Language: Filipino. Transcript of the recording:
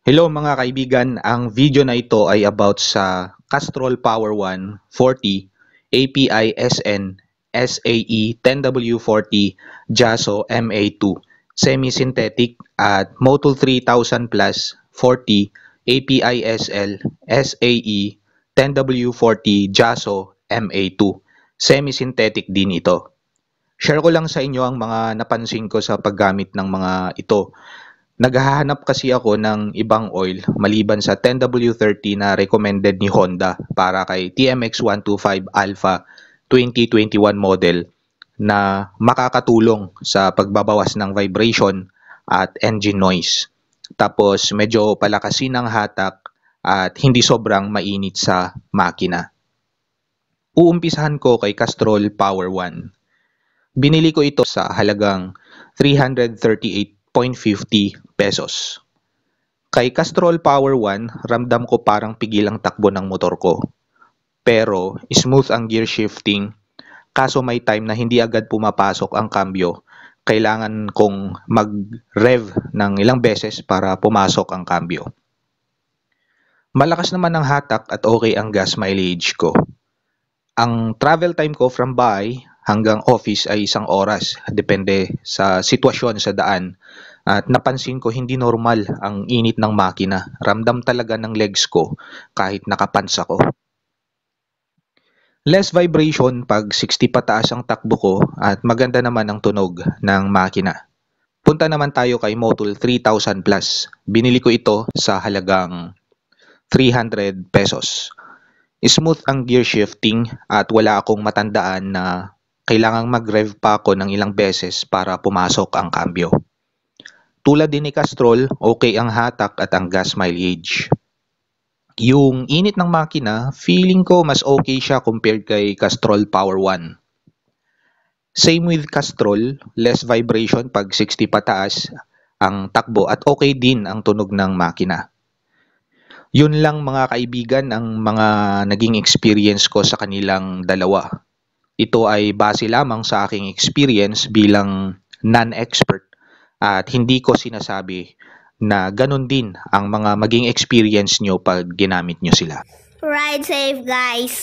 Hello mga kaibigan, ang video na ito ay about sa Castrol Power 1 40 API SN SAE 10W40 JASO MA2 semi-synthetic at Motul 3000 Plus 40 API SL SAE 10W40 JASO MA2 semi-synthetic din ito. Share ko lang sa inyo ang mga napansin ko sa paggamit ng mga ito. Naghahanap kasi ako ng ibang oil maliban sa 10W30 na recommended ni Honda para kay TMX 125 Alpha 2021 model na makakatulong sa pagbabawas ng vibration at engine noise. Tapos medyo palakasin ang hatak at hindi sobrang mainit sa makina. Uumpisahan ko kay Castrol Power 1. Binili ko ito sa halagang 338.50 pesos. Kay Castrol Power 1, ramdam ko parang pigil ang takbo ng motor ko. Pero smooth ang gear shifting, kaso may time na hindi agad pumapasok ang kambyo. Kailangan kong mag-rev ng ilang beses para pumasok ang kambyo. Malakas naman ang hatak at okay ang gas mileage ko. Ang travel time ko from bahay hanggang office ay 1 oras, depende sa sitwasyon sa daan. At napansin ko hindi normal ang init ng makina. Ramdam talaga ng legs ko kahit nakapants ako. Less vibration pag 60 pataas ang takbo ko at maganda naman ang tunog ng makina. Punta naman tayo kay Motul 3000 Plus. Binili ko ito sa halagang 300 pesos. Smooth ang gear shifting at wala akong matandaan na kailangang mag-rev pa ako ng ilang beses para pumasok ang kambyo. Tulad din ni Castrol, okay ang hatak at ang gas mileage. Yung init ng makina, feeling ko mas okay siya compared kay Castrol Power 1. Same with Castrol, less vibration pag 60 pataas ang takbo at okay din ang tunog ng makina. Yun lang mga kaibigan ang mga naging experience ko sa kanilang dalawa. Ito ay base lamang sa aking experience bilang non-expert at hindi ko sinasabi na ganun din ang mga maging experience nyo pag ginamit nyo sila. Ride safe, guys.